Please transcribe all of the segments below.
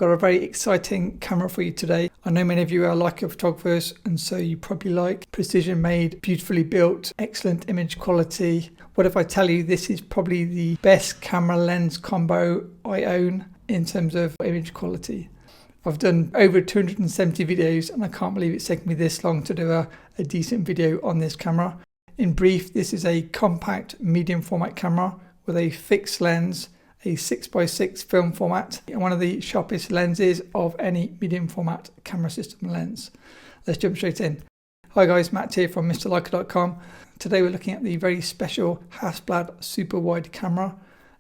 got a very exciting camera for you today. I know many of you are like photographers, and so you probably like precision made, beautifully built, excellent image quality. What if I tell you this is probably the best camera lens combo I own in terms of image quality? I've done over 270 videos and I can't believe it's taken me this long to do a decent video on this camera. In brief, this is a compact medium format camera with a fixed lens, a 6x6 film format, and one of the sharpest lenses of any medium format camera system lens. Let's jump straight in. Hi guys, Matt here from MrLeica.com. Today we're looking at the very special Hasselblad super wide camera,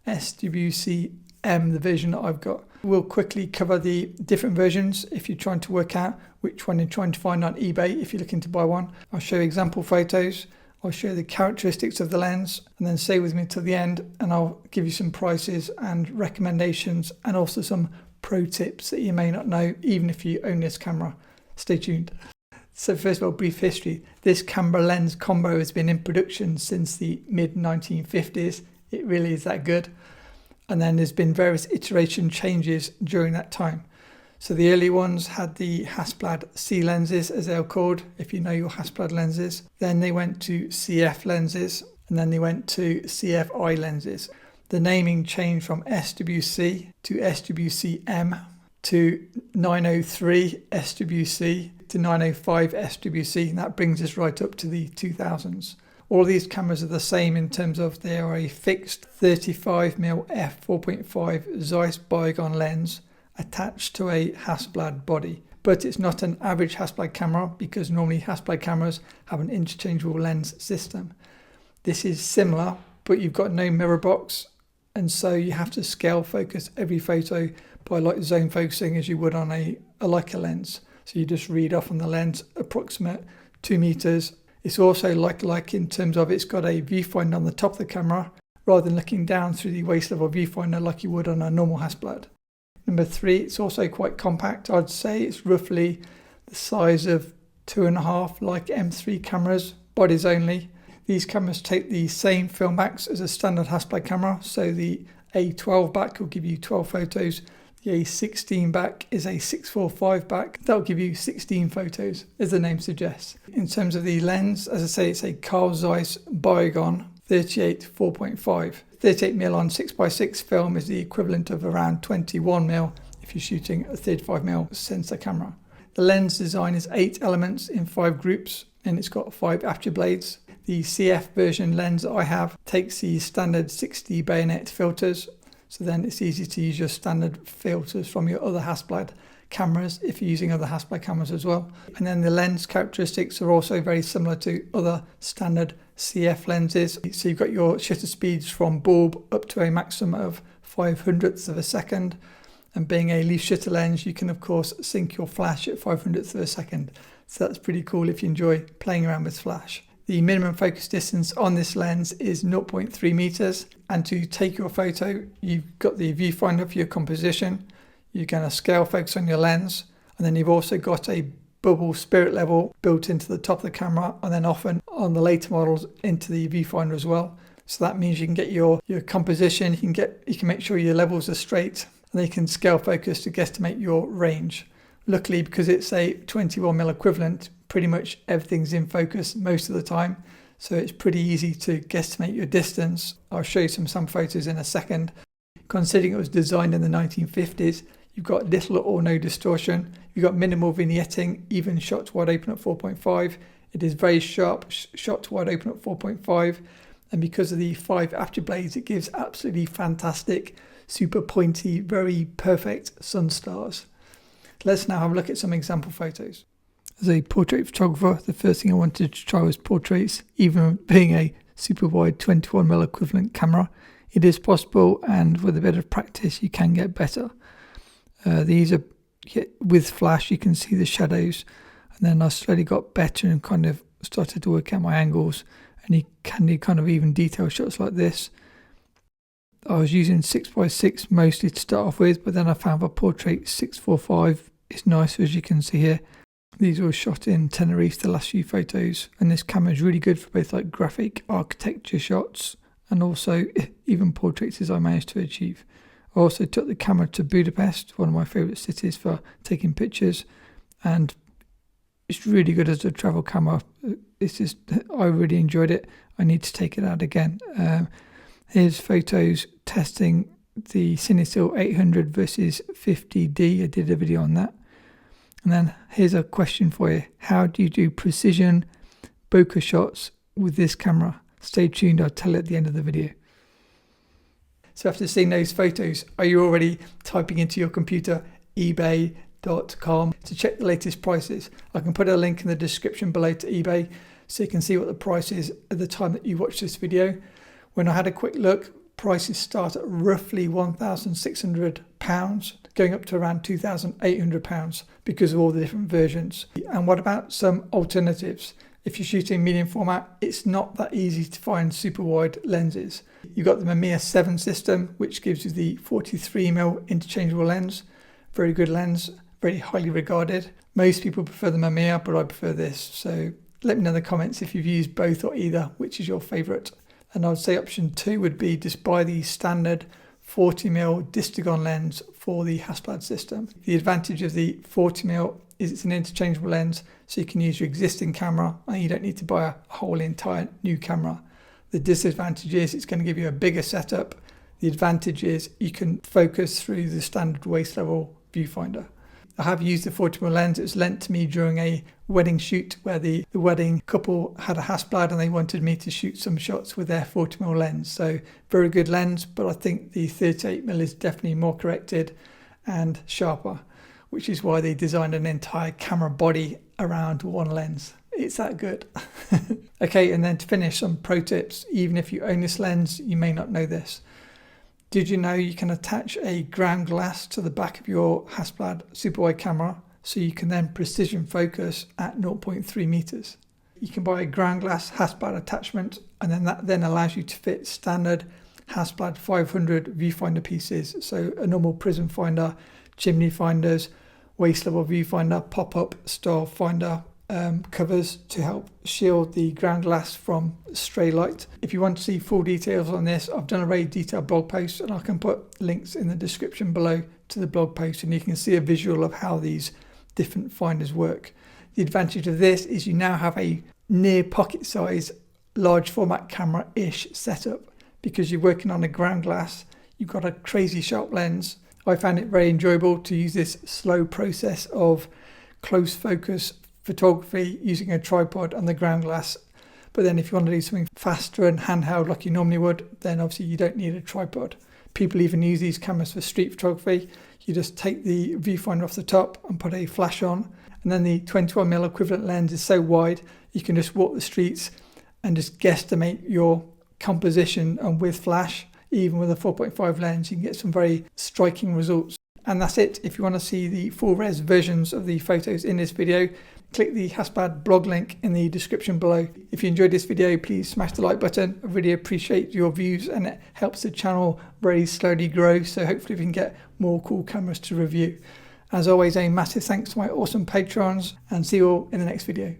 SWC M, the version that I've got. We'll quickly cover the different versions if you're trying to work out which one you're trying to find on eBay if you're looking to buy one. I'll show you example photos. I'll show the characteristics of the lens, and then stay with me till the end and I'll give you some prices and recommendations and also some pro tips that you may not know even if you own this camera. Stay tuned. So first of all, brief history. This camera lens combo has been in production since the mid 1950s. It really is that good. And then there's been various iteration changes during that time. So the early ones had the Hasselblad C lenses, as they're called, if you know your Hasselblad lenses. Then they went to CF lenses, and then they went to CFI lenses. The naming changed from SWC to SWC-M to 903 SWC to 905 SWC, and that brings us right up to the 2000s. All these cameras are the same in terms of they are a fixed 35mm f4.5 Zeiss bygone lens attached to a Hasselblad body. But it's not an average Hasselblad camera because normally Hasselblad cameras have an interchangeable lens system. This is similar, but you've got no mirror box, and so you have to scale focus every photo by like zone focusing as you would on a Leica lens. So you just read off on the lens approximate 2 meters. It's also like in terms of it's got a viewfinder on the top of the camera rather than looking down through the waist level viewfinder like you would on a normal Hasselblad. Number 3, it's also quite compact. I'd say it's roughly the size of 2.5 like M3 cameras, bodies only. These cameras take the same film backs as a standard Hasselblad camera. So the A12 back will give you 12 photos. The A16 back is a 645 back. That'll give you 16 photos, as the name suggests. In terms of the lens, as I say, it's a Carl Zeiss bygone 38 4.5. 38mm on 6x6 film is the equivalent of around 21mm if you're shooting a 35mm sensor camera. The lens design is 8 elements in 5 groups, and it's got 5 aperture blades. The CF version lens I have takes the standard 60 bayonet filters, so then it's easy to use your standard filters from your other Hasselblad cameras if you're using other Hasselblad cameras as well. And then the lens characteristics are also very similar to other standard CF lenses. So you've got your shutter speeds from bulb up to a maximum of 500ths of a second. And being a leaf shutter lens, you can of course sync your flash at 500ths of a second. So that's pretty cool if you enjoy playing around with flash. The minimum focus distance on this lens is 0.3 meters. And to take your photo, you've got the viewfinder for your composition. You're going to scale focus on your lens. And then you've also got a bubble spirit level built into the top of the camera, and then often on the later models into the viewfinder as well. So that means you can get your composition, you can make sure your levels are straight, and they can scale focus to guesstimate your range. Luckily, because it's a 21mm equivalent, pretty much everything's in focus most of the time. So it's pretty easy to guesstimate your distance. I'll show you some photos in a second. Considering it was designed in the 1950s, you've got little or no distortion. You've got minimal vignetting, even shot to wide open at 4.5. It is very sharp, shot to wide open at 4.5. And because of the 5 aperture blades, it gives absolutely fantastic, super pointy, very perfect sun stars. Let's now have a look at some example photos. As a portrait photographer, the first thing I wanted to try was portraits, even being a super wide 21mm equivalent camera. It is possible, and with a bit of practice, you can get better. These are with flash, you can see the shadows, and then I slowly got better and kind of started to work out my angles, and you can do kind of even detail shots like this. I was using 6x6 mostly to start off with, but then I found a portrait 645 is nicer, as you can see here. These were shot in Tenerife, the last few photos, and this camera is really good for both like graphic architecture shots and also even portraits, as I managed to achieve. I also took the camera to Budapest, one of my favourite cities for taking pictures, and it's really good as a travel camera. I really enjoyed it. I need to take it out again. Here's photos testing the Cinestill 800 versus 50D. I did a video on that. And then here's a question for you. How do you do precision bokeh shots with this camera? Stay tuned, I'll tell you at the end of the video. So after seeing those photos, are you already typing into your computer ebay.com to check the latest prices? I can put a link in the description below to eBay so you can see what the price is at the time that you watch this video. When I had a quick look, prices start at roughly £1,600, going up to around £2,800 because of all the different versions. And what about some alternatives? If you're shooting medium format, it's not that easy to find super wide lenses. You've got the Millar 7 system, which gives you the 43mm interchangeable lens. Very good lens, very highly regarded. Most people prefer the Millar, but I prefer this. So let me know in the comments if you've used both or either, which is your favorite. And I would say option 2 would be just buy the standard 40mm Distagon lens for the Hasselblad system. The advantage of the 40mm is it's an interchangeable lens, so you can use your existing camera and you don't need to buy a whole entire new camera. The disadvantage is it's going to give you a bigger setup. The advantage is you can focus through the standard waist level viewfinder. I have used the 40mm lens. It was lent to me during a wedding shoot where the wedding couple had a Hasselblad and they wanted me to shoot some shots with their 40mm lens. So very good lens, but I think the 38mm is definitely more corrected and sharper, which is why they designed an entire camera body around one lens. It's that good. Okay, and then to finish, some pro tips. Even if you own this lens, you may not know this. Did you know you can attach a ground glass to the back of your Hasselblad super wide camera so you can then precision focus at 0.3 meters? You can buy a ground glass Hasselblad attachment, and then that then allows you to fit standard Hasselblad 500 viewfinder pieces. So a normal prism finder, chimney finders, waist level viewfinder, pop-up style finder, covers to help shield the ground glass from stray light. If you want to see full details on this, I've done a very detailed blog post and I can put links in the description below to the blog post, and you can see a visual of how these different finders work. The advantage of this is you now have a near pocket size large format camera-ish setup because you're working on a ground glass. You've got a crazy sharp lens. I found it very enjoyable to use this slow process of close focus photography using a tripod on the ground glass. But then if you want to do something faster and handheld like you normally would, then obviously you don't need a tripod. People even use these cameras for street photography. You just take the viewfinder off the top and put a flash on, and then the 21mm equivalent lens is so wide you can just walk the streets and just guesstimate your composition, and with flash, even with a 4.5 lens, you can get some very striking results. And that's it. If you want to see the full res versions of the photos in this video, click the Hasselblad blog link in the description below. If you enjoyed this video, please smash the like button. I really appreciate your views and it helps the channel very slowly grow, so hopefully we can get more cool cameras to review. As always, a massive thanks to my awesome patrons, and see you all in the next video.